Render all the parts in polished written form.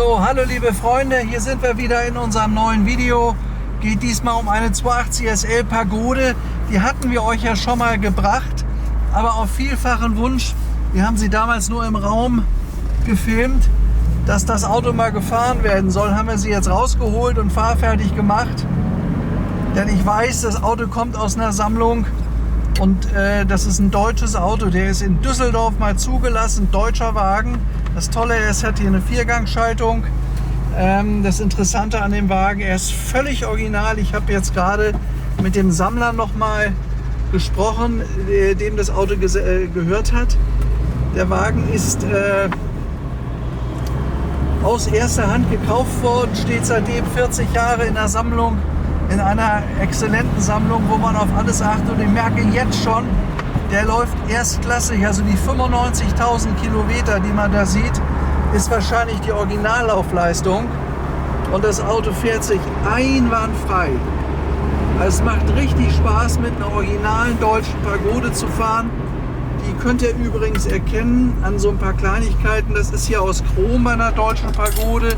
So, hallo liebe Freunde, hier sind wir wieder in unserem neuen Video. Geht diesmal um eine 280 SL Pagode. Die hatten wir euch ja schon mal gebracht, aber auf vielfachen Wunsch. Wir haben sie damals nur im Raum gefilmt, dass das Auto mal gefahren werden soll. Haben wir sie jetzt rausgeholt und fahrfertig gemacht. Denn ich weiß, das Auto kommt aus einer Sammlung und das ist ein deutsches Auto. Der ist in Düsseldorf mal zugelassen, deutscher Wagen. Das Tolle ist, er hat hier eine Viergangschaltung. Das Interessante an dem Wagen, er ist völlig original. Ich habe jetzt gerade mit dem Sammler noch mal gesprochen, dem das Auto gehört hat. Der Wagen ist aus erster Hand gekauft worden, steht seitdem 40 Jahre in der Sammlung, in einer exzellenten Sammlung, wo man auf alles achtet. Und ich merke jetzt schon, der läuft erstklassig. Also die 95.000 Kilometer, die man da sieht, ist wahrscheinlich die Originallaufleistung. Und das Auto fährt sich einwandfrei. Also es macht richtig Spaß, mit einer originalen deutschen Pagode zu fahren. Die könnt ihr übrigens erkennen an so ein paar Kleinigkeiten. Das ist hier aus Chrom bei einer deutschen Pagode,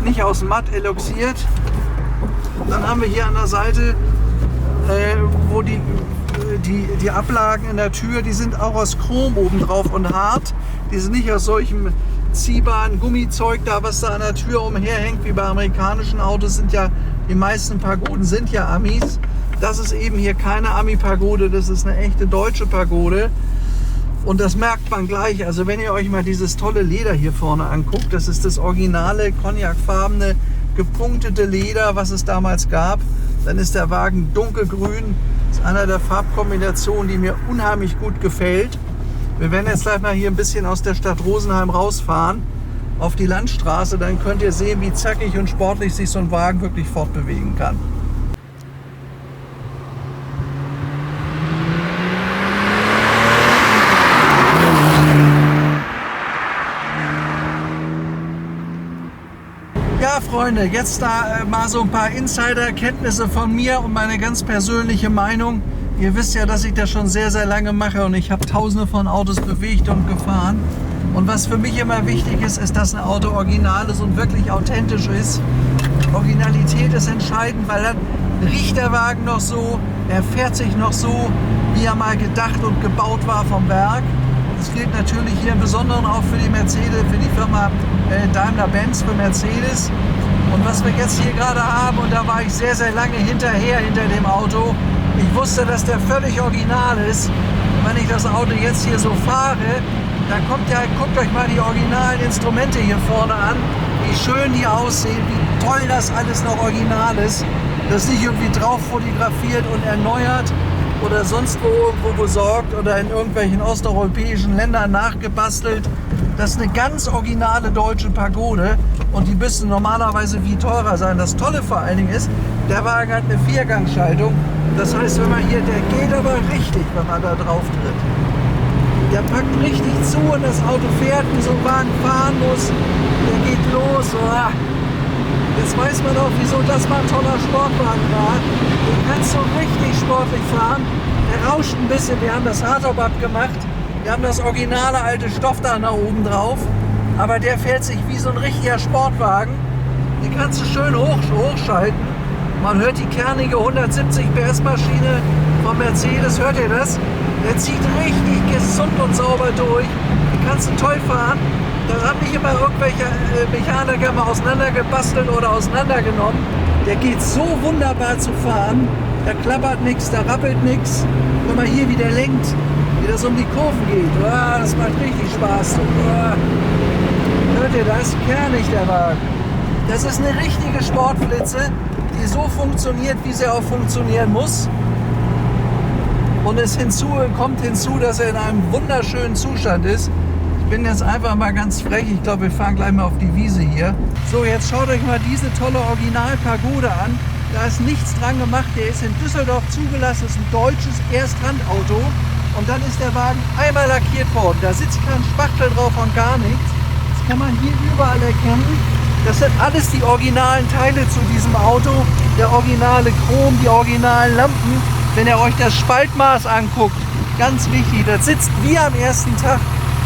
nicht aus Matt eloxiert. Dann haben wir hier an der Seite, wo die Ablagen in der Tür, die sind auch aus Chrom obendrauf und hart. Die sind nicht aus solchem ziehbaren Gummizeug da, was da an der Tür umherhängt, wie bei amerikanischen Autos. Sind ja, die meisten Pagoden sind ja Amis. Das ist eben hier keine Ami-Pagode, das ist eine echte deutsche Pagode. Und das merkt man gleich. Also wenn ihr euch mal dieses tolle Leder hier vorne anguckt, das ist das originale cognacfarbene gepunktete Leder, was es damals gab. Dann ist der Wagen dunkelgrün. Das ist einer der Farbkombinationen, die mir unheimlich gut gefällt. Wir werden jetzt gleich mal hier ein bisschen aus der Stadt Rosenheim rausfahren auf die Landstraße. Dann könnt ihr sehen, wie zackig und sportlich sich so ein Wagen wirklich fortbewegen kann. Ja, Freunde, jetzt da mal so ein paar Insider-Kenntnisse von mir und meine ganz persönliche Meinung. Ihr wisst ja, dass ich das schon sehr, sehr lange mache und ich habe tausende von Autos bewegt und gefahren. Und was für mich immer wichtig ist, ist, dass ein Auto original ist und wirklich authentisch ist. Originalität ist entscheidend, weil dann riecht der Wagen noch so, er fährt sich noch so, wie er mal gedacht und gebaut war vom Werk. Das gilt natürlich hier im Besonderen auch für die Mercedes, für die Firma Daimler-Benz, für Mercedes. Und was wir jetzt hier gerade haben, und da war ich sehr, sehr lange hinter dem Auto. Ich wusste, dass der völlig original ist. Und wenn ich das Auto jetzt hier so fahre, dann guckt euch mal die originalen Instrumente hier vorne an, wie schön die aussehen, wie toll das alles noch original ist. Das ist nicht irgendwie drauf fotografiert und erneuert oder sonst wo irgendwo besorgt oder in irgendwelchen osteuropäischen Ländern nachgebastelt. Das ist eine ganz originale deutsche Pagode und die müssen normalerweise viel teurer sein. Das Tolle vor allen Dingen ist, der Wagen hat eine Viergangschaltung. Das heißt, wenn man hier, der geht aber richtig, wenn man da drauf tritt. Der packt richtig zu und das Auto fährt, wie so ein Wagen fahren muss. Der geht los. Oh. Jetzt weiß man auch, wieso das mal ein toller Sportwagen war. Den kannst du richtig sportlich fahren. Der rauscht ein bisschen. Wir haben das Hardtop abgemacht. Wir haben das originale alte Stoff da nach oben drauf. Aber der fährt sich wie so ein richtiger Sportwagen. Den kannst du schön hochschalten. Man hört die kernige 170 PS Maschine von Mercedes. Hört ihr das? Der zieht richtig gesund und sauber durch. Den kannst du toll fahren. Da haben nicht immer irgendwelche Mechaniker mal auseinandergebastelt oder auseinandergenommen. Der geht so wunderbar zu fahren. Da klappert nichts, da rappelt nichts. Guck mal hier, wie der lenkt, wie das um die Kurven geht. Oh, das macht richtig Spaß. Oh. Hört ihr das? Kernig der Wagen. Das ist eine richtige Sportflitze, die so funktioniert, wie sie auch funktionieren muss. Und es kommt hinzu, dass er in einem wunderschönen Zustand ist. Ich bin jetzt einfach mal ganz frech. Ich glaube, wir fahren gleich mal auf die Wiese hier. So, jetzt schaut euch mal diese tolle Original-Pagode an. Da ist nichts dran gemacht. Der ist in Düsseldorf zugelassen. Das ist ein deutsches Ersthandauto. Und dann ist der Wagen einmal lackiert worden. Da sitzt kein Spachtel drauf und gar nichts. Das kann man hier überall erkennen. Das sind alles die originalen Teile zu diesem Auto. Der originale Chrom, die originalen Lampen. Wenn ihr euch das Spaltmaß anguckt, ganz wichtig, das sitzt wie am ersten Tag.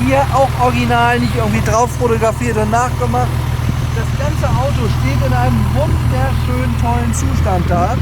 Hier auch original, nicht irgendwie drauf fotografiert und nachgemacht. Das ganze Auto steht in einem wunderschönen, tollen Zustand da.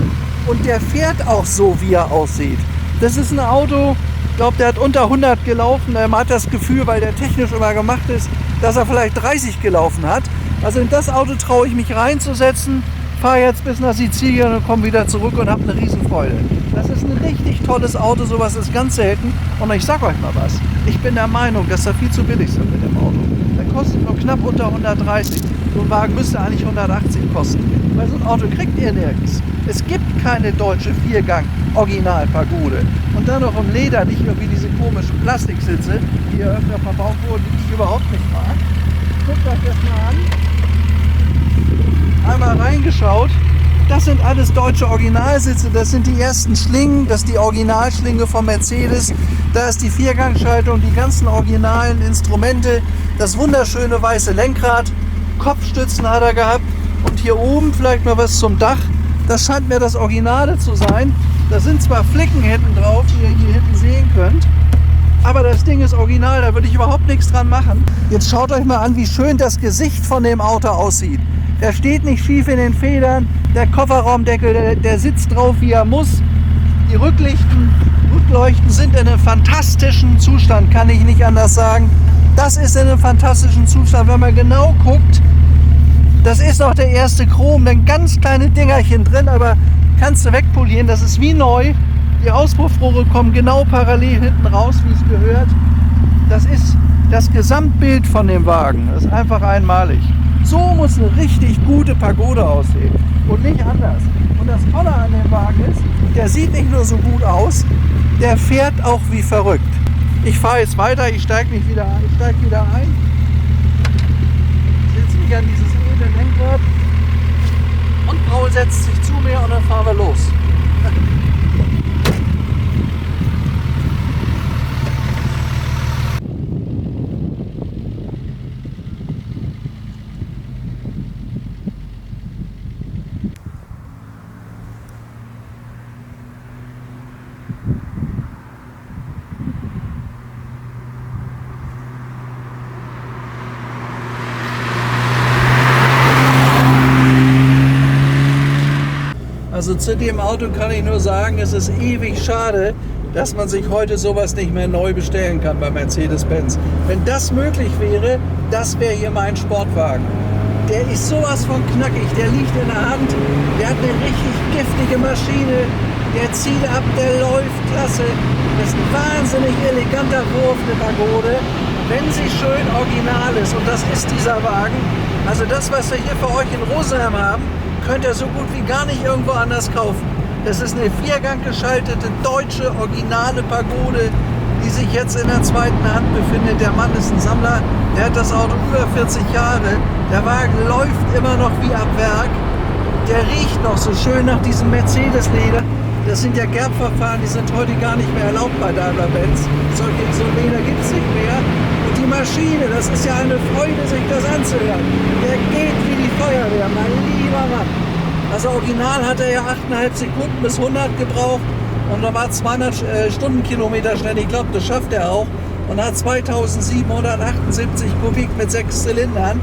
Und der fährt auch so, wie er aussieht. Das ist ein Auto, ich glaube, der hat unter 100 gelaufen. Man hat das Gefühl, weil der technisch immer gemacht ist, dass er vielleicht 30 gelaufen hat. Also in das Auto traue ich mich reinzusetzen, fahre jetzt bis nach Sizilien und komme wieder zurück und habe eine Riesenfreude. Das ist ein richtig tolles Auto, sowas ist ganz selten. Und ich sag euch mal was, ich bin der Meinung, dass er viel zu billig sind mit dem Auto. Der kostet nur knapp unter 130. So ein Wagen müsste eigentlich 180 kosten. Weil so ein Auto kriegt ihr nirgends. Es gibt keine deutsche Viergang-Original-Pagode. Und dann noch im Leder, nicht irgendwie diese komischen Plastiksitze, die ja öfter verbaut wurden, die ich überhaupt nicht mag. Guckt euch das mal an. Einmal reingeschaut. Das sind alles deutsche Originalsitze. Das sind die ersten Schlingen. Das ist die Originalschlinge von Mercedes. Da ist die Viergangschaltung, die ganzen originalen Instrumente. Das wunderschöne weiße Lenkrad. Kopfstützen hat er gehabt. Und hier oben vielleicht mal was zum Dach. Das scheint mir das Originale zu sein. Da sind zwar Flicken hinten drauf, die ihr hier hinten sehen könnt. Aber das Ding ist original, da würde ich überhaupt nichts dran machen. Jetzt schaut euch mal an, wie schön das Gesicht von dem Auto aussieht. Der steht nicht schief in den Federn. Der Kofferraumdeckel, der sitzt drauf, wie er muss. Die Rückleuchten sind in einem fantastischen Zustand, kann ich nicht anders sagen. Das ist in einem fantastischen Zustand, wenn man genau guckt. Das ist noch der erste Chrom, dann ganz kleine Dingerchen drin, aber kannst du wegpolieren, das ist wie neu. Die Auspuffrohre kommen genau parallel hinten raus, wie es gehört. Das ist das Gesamtbild von dem Wagen, das ist einfach einmalig. So muss eine richtig gute Pagode aussehen und nicht anders. Und das Tolle an dem Wagen ist, der sieht nicht nur so gut aus, der fährt auch wie verrückt. Ich fahre jetzt weiter, ich steige wieder ein. Setze mich an dieses edle Lenkrad und Paul setzt sich zu mir und dann fahren wir los. Also zu dem Auto kann ich nur sagen, es ist ewig schade, dass man sich heute sowas nicht mehr neu bestellen kann bei Mercedes-Benz. Wenn das möglich wäre, das wäre hier mein Sportwagen. Der ist sowas von knackig, der liegt in der Hand, der hat eine richtig giftige Maschine, der zieht ab, der läuft klasse. Das ist ein wahnsinnig eleganter Wurf, eine Pagode, wenn sie schön original ist. Und das ist dieser Wagen. Also das, was wir hier für euch in Rosenheim haben, könnt ihr so gut wie gar nicht irgendwo anders kaufen. Das ist eine Viergang geschaltete deutsche originale Pagode, die sich jetzt in der zweiten Hand befindet. Der Mann ist ein Sammler, der hat das Auto über 40 Jahre. Der Wagen läuft immer noch wie ab Werk. Der riecht noch so schön nach diesem Mercedes-Leder. Das sind ja Gerbverfahren, die sind heute gar nicht mehr erlaubt bei Daimler-Benz. So Leder gibt es nicht mehr. Und die Maschine, das ist ja eine Freude, sich das anzuhören. Der geht wie die Feuerwehr, mein lieber Mann. Also original hat er ja 8,5 Sekunden bis 100 gebraucht und da war 200 Stundenkilometer schnell. Ich glaube, das schafft er auch. Und hat 2778 Kubik mit 6 Zylindern.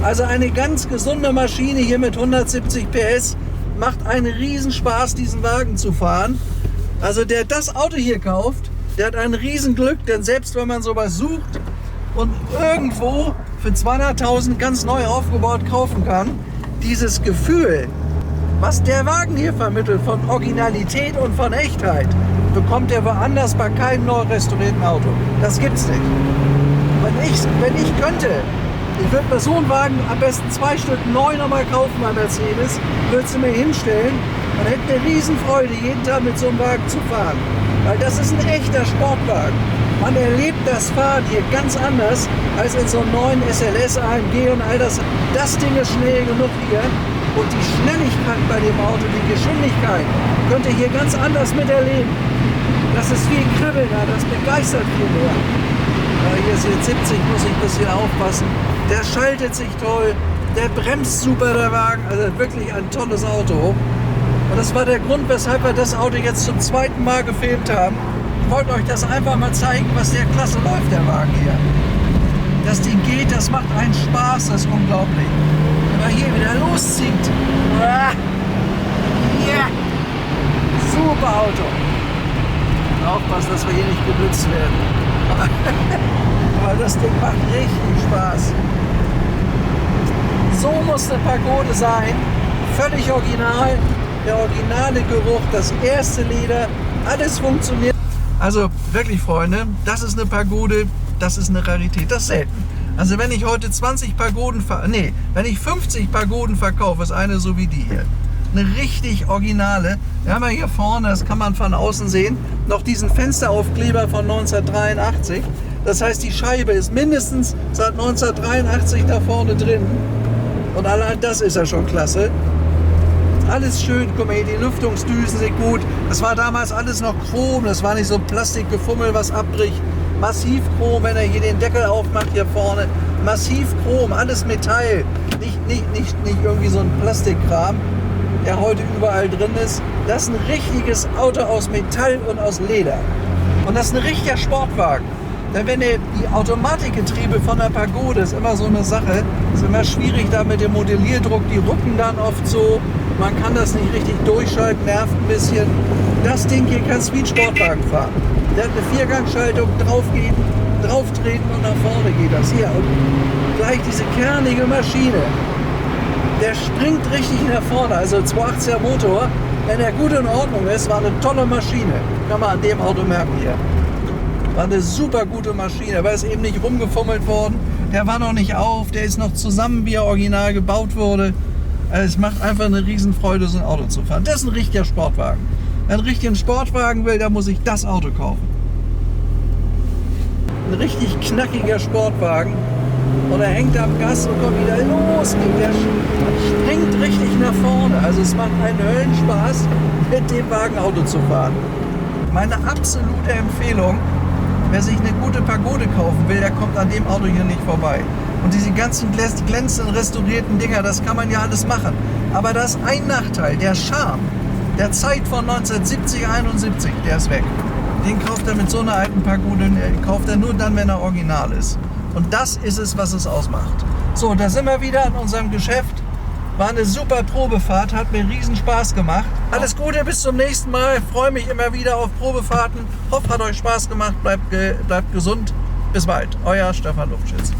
Also eine ganz gesunde Maschine hier mit 170 PS. Macht einen Riesenspaß, diesen Wagen zu fahren. Also der das Auto hier kauft, der hat ein Riesenglück, denn selbst wenn man sowas sucht und irgendwo für 200.000 ganz neu aufgebaut kaufen kann, dieses Gefühl, was der Wagen hier vermittelt von Originalität und von Echtheit, bekommt er woanders bei keinem neu restaurierten Auto. Das gibt's nicht. Wenn ich könnte, ich würde mir so einen Wagen am besten 2 Stück neu nochmal kaufen bei Mercedes, würde sie mir hinstellen und hätte eine Riesenfreude, jeden Tag mit so einem Wagen zu fahren. Weil das ist ein echter Sportwagen. Man erlebt das Fahren hier ganz anders als in so einem neuen SLS, AMG und all das. Das Ding ist schnell genug hier. Und die Schnelligkeit bei dem Auto, die Geschwindigkeit, könnt ihr hier ganz anders miterleben. Das ist viel kribbelnder, das begeistert viel mehr. Hier ist jetzt 70, muss ich ein bisschen aufpassen. Der schaltet sich toll, der bremst super, der Wagen. Also wirklich ein tolles Auto. Und das war der Grund, weshalb wir das Auto jetzt zum zweiten Mal gefilmt haben. Ich wollte euch das einfach mal zeigen, was der klasse läuft, der Wagen hier. Das Ding geht, das macht einen Spaß, das ist unglaublich. Wenn mal hier wieder loszieht. Ja, super Auto. Aufpassen, dass wir hier nicht geblitzt werden. Aber das Ding macht richtig Spaß. So muss eine Pagode sein. Völlig original. Der originale Geruch, das erste Leder, alles funktioniert. Also wirklich, Freunde, das ist eine Pagode, das ist eine Rarität, das ist selten. Also wenn ich heute 20 Pagoden, wenn ich 50 Pagoden verkaufe, ist eine so wie die hier. Eine richtig originale. Wir haben ja hier vorne, das kann man von außen sehen, noch diesen Fensteraufkleber von 1983. Das heißt, die Scheibe ist mindestens seit 1983 da vorne drin. Und allein das ist ja schon klasse. Alles schön, guck mal hier, die Lüftungsdüsen sind gut. Das war damals alles noch Chrom, das war nicht so Plastikgefummel, was abbricht. Massivchrom, wenn er hier den Deckel aufmacht, hier vorne. Massivchrom, alles Metall. Nicht irgendwie so ein Plastikkram, der heute überall drin ist. Das ist ein richtiges Auto aus Metall und aus Leder. Und das ist ein richtiger Sportwagen. Denn wenn die Automatikgetriebe von der Pagode ist immer so eine Sache, ist immer schwierig da mit dem Modellierdruck, die rücken dann oft so, man kann das nicht richtig durchschalten, nervt ein bisschen. Das Ding hier kannst du wie ein Sportwagen fahren. Der hat eine Viergangschaltung, drauftreten und nach vorne geht das. Hier, und gleich diese kernige Maschine. Der springt richtig nach vorne, also 280er Motor. Wenn er gut in Ordnung ist, war eine tolle Maschine. Kann man an dem Auto merken hier. War eine super gute Maschine, aber ist eben nicht rumgefummelt worden. Der war noch nicht auf, der ist noch zusammen, wie er original gebaut wurde. Also es macht einfach eine Riesenfreude, so ein Auto zu fahren. Das ist ein richtiger Sportwagen. Wer einen richtigen Sportwagen will, der muss sich das Auto kaufen. Ein richtig knackiger Sportwagen. Und er hängt am Gas und kommt wieder los. Der springt richtig nach vorne. Also es macht einen Höllenspaß, mit dem Wagen Auto zu fahren. Meine absolute Empfehlung, wer sich eine gute Pagode kaufen will, der kommt an dem Auto hier nicht vorbei. Und diese ganzen glänzenden, restaurierten Dinger, das kann man ja alles machen. Aber da ist ein Nachteil, der Charme der Zeit von 1970, 71, der ist weg. Den kauft er mit so einer alten Pagode, kauft er nur dann, wenn er original ist. Und das ist es, was es ausmacht. So, da sind wir wieder in unserem Geschäft. War eine super Probefahrt, hat mir riesen Spaß gemacht. Alles Gute, bis zum nächsten Mal. Freue mich immer wieder auf Probefahrten. Hoffe, hat euch Spaß gemacht. Bleibt gesund. Bis bald. Euer Stefan Lufschitz.